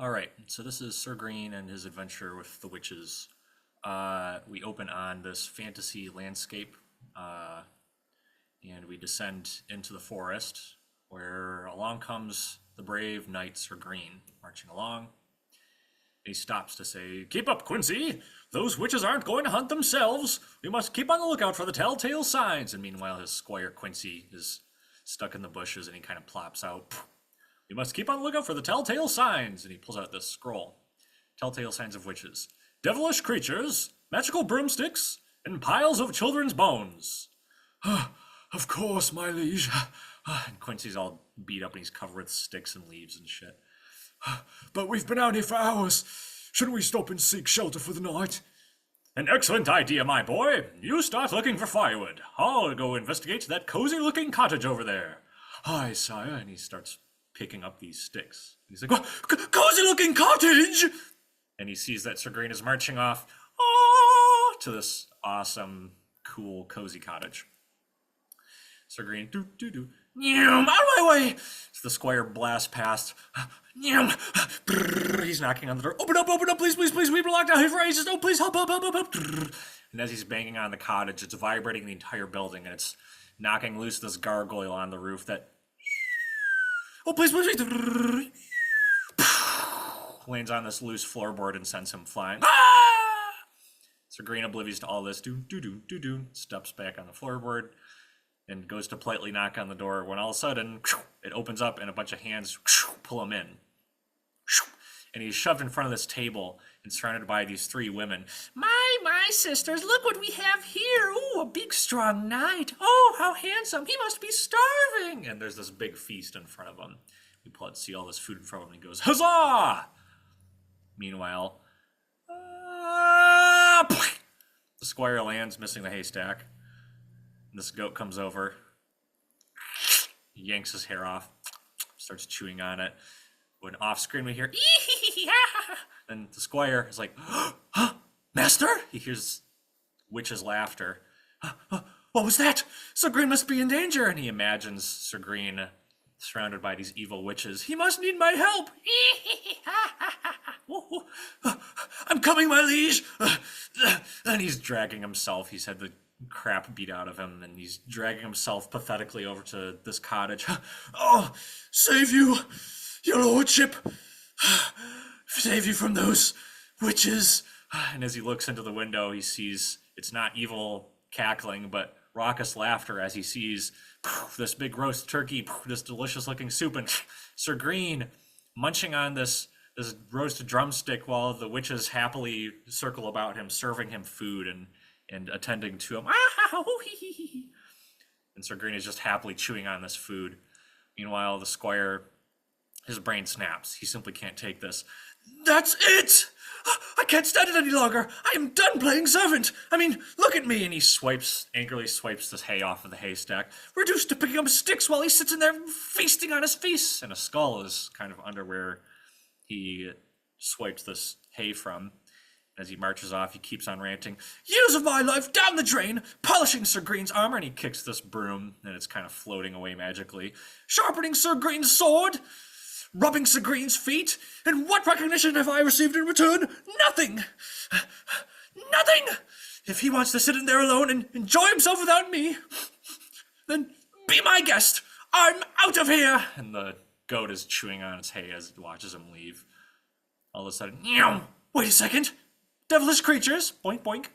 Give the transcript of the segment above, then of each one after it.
All right, so this is Sir Green and his adventure with the witches. We open on this fantasy landscape, and we descend into the forest, where along comes the brave knight Sir Green, marching along. He stops to say, "Keep up, Quincy! Those witches aren't going to hunt themselves. We must keep on the lookout for the telltale signs." And meanwhile, his squire Quincy is stuck in the bushes, and he kind of plops out. "We must keep on the lookout for the telltale signs." And he pulls out this scroll. Telltale signs of witches. "Devilish creatures, magical broomsticks, and piles of children's bones." "Of course, my liege." And Quincy's all beat up and he's covered with sticks and leaves and shit. "But we've been out here for hours. Shouldn't we stop and seek shelter for the night?" "An excellent idea, my boy. You start looking for firewood. I'll go investigate that cozy-looking cottage over there." "Aye, sire." And he starts picking up these sticks. He's like, "What? Cozy-looking cottage?" And he sees that Sir Green is marching off to this awesome, cool, cozy cottage. Sir Green, do. Out of my way! So the squire blasts past. He's knocking on the door. Open up, please, we've been locked out here for ages. Oh, please, help. And as he's banging on the cottage, it's vibrating the entire building, and it's knocking loose this gargoyle on the roof that, oh, please, lands on this loose floorboard and sends him flying. Sir Green, oblivious to all this, steps back on the floorboard and goes to politely knock on the door when all of a sudden it opens up and a bunch of hands pull him in. And he's shoved in front of this table and surrounded by these three women. My sisters, look what we have here. Ooh, a big strong knight. Oh, how handsome. He must be starving. And there's this big feast in front of him. We pull out to see all this food in front of him and he goes, "Huzzah!" Meanwhile, the squire lands missing the haystack. This goat comes over, yanks his hair off, starts chewing on it. When off screen we hear, and the squire is like, "Master?" He hears witch's laughter. "What was that? Sir Green must be in danger." And he imagines Sir Green surrounded by these evil witches. "He must need my help." "I'm coming, my liege." And he's dragging himself. He's had the crap beat out of him, and he's dragging himself pathetically over to this cottage. "Oh, save you, your lordship. Save you from those witches." And as he looks into the window, he sees it's not evil cackling, but raucous laughter as he sees this big roast turkey, this delicious looking soup, and Sir Green munching on this roasted drumstick while the witches happily circle about him, serving him food and attending to him. And Sir Green is just happily chewing on this food. Meanwhile, the squire, his brain snaps. He simply can't take this. "That's it! I can't stand it any longer. I am done playing servant. I mean, look at me." And he angrily swipes this hay off of the haystack, reduced to picking up sticks while he sits in there feasting on his face. And a skull is kind of under where he swipes this hay from. As he marches off, he keeps on ranting, "Years of my life down the drain, polishing Sir Green's armor," and he kicks this broom, and it's kind of floating away magically. "Sharpening Sir Green's sword, rubbing Sir Green's feet, and what recognition have I received in return? Nothing! Nothing! If he wants to sit in there alone and enjoy himself without me, then be my guest. I'm out of here!" And the goat is chewing on its hay as it watches him leave. All of a sudden, wait a second! Devilish creatures, boink boink.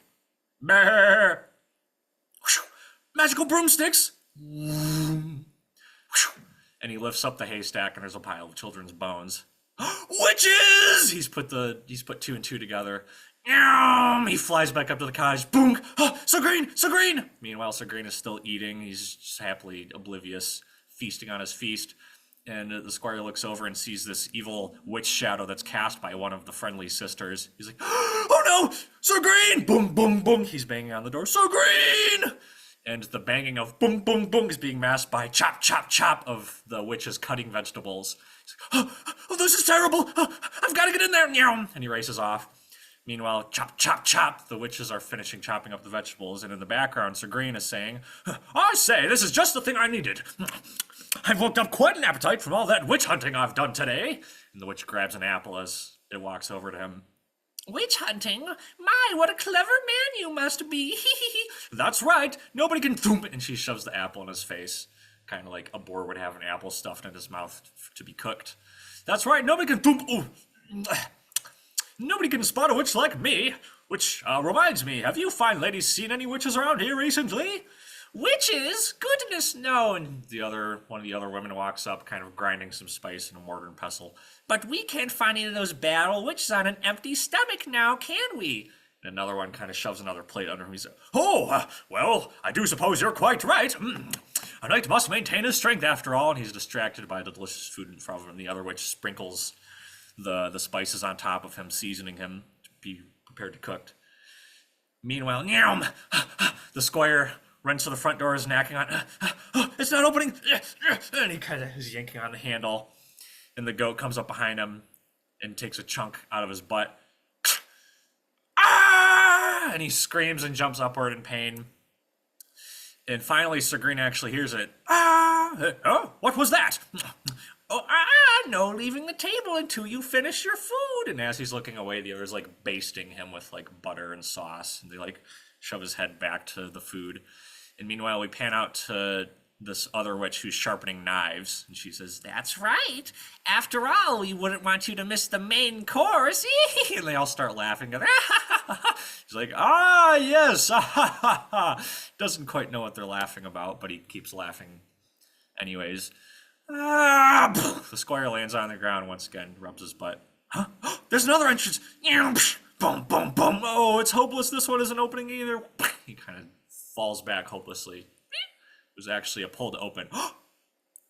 Brr. Magical broomsticks. And he lifts up the haystack and there's a pile of children's bones. "Witches!" He's put two and two together. He flies back up to the cottage. Boom! Sir Green! Meanwhile, Sir Green is still eating. He's just happily oblivious, feasting on his feast. And the squire looks over and sees this evil witch shadow that's cast by one of the friendly sisters. He's like, "Oh no! Sir Green!" Boom, boom, boom. He's banging on the door. "Sir Green!" And the banging of boom, boom, boom is being masked by chop, chop, chop of the witches cutting vegetables. He's like, "Oh, this is terrible! I've got to get in there!" And he races off. Meanwhile, chop, chop, chop, the witches are finishing chopping up the vegetables. And in the background, Sir Green is saying, "I say, this is just the thing I needed. I've worked up quite an appetite from all that witch hunting I've done today. And the witch grabs an apple as it walks over to him. Witch hunting? My, what a clever man you must be. That's right. Nobody can thump. And she shoves the apple in his face. Kind of like a boar would have an apple stuffed in his mouth to be cooked. That's right. Nobody can thump. Ooh. Nobody can spot a witch like me. Which reminds me, have you fine ladies seen any witches around here recently? Witches? Goodness, no. And one of the other women walks up, kind of grinding some spice in a mortar and pestle. But we can't find any of those battle witches on an empty stomach now, can we? And another one kind of shoves another plate under him. He's like, well, I do suppose you're quite right. A knight must maintain his strength after all. And he's distracted by the delicious food in front of him. The other witch sprinkles the spices on top of him, seasoning him to be prepared to cook. Meanwhile, the squire runs to the front door, is knocking on. It's not opening. And he kind of is yanking on the handle. And the goat comes up behind him and takes a chunk out of his butt. Ah! And he screams and jumps upward in pain. And finally, Sir Green actually hears it. Ah! Oh, what was that? No, leaving the table until you finish your food. And as he's looking away, the other's like basting him with like butter and sauce. And they like shove his head back to the food. And meanwhile, we pan out to this other witch who's sharpening knives. And she says, that's right. After all, we wouldn't want you to miss the main course. And they all start laughing. He's like, yes. Doesn't quite know what they're laughing about, but he keeps laughing anyways. The squire lands on the ground once again, rubs his butt. There's another entrance. Boom, boom, boom. Oh, it's hopeless. This one isn't opening either. He kind of falls back hopelessly. It was actually a pull to open.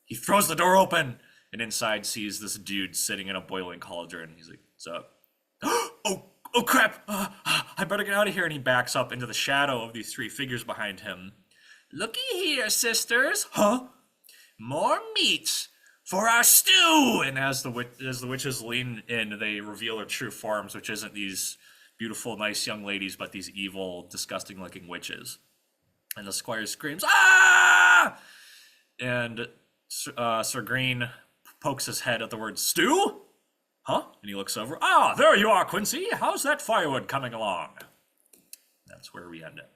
He throws the door open, and inside sees this dude sitting in a boiling cauldron. He's like, what's up? Oh crap. I better get out of here. And he backs up into the shadow of these three figures behind him. Looky here, sisters. More meat for our stew! And as the witches lean in, they reveal their true forms, which isn't these beautiful, nice young ladies, but these evil, disgusting-looking witches. And the squire screams, ah! And Sir Green pokes his head at the word stew? And he looks over. There you are, Quincy. How's that firewood coming along? That's where we end it.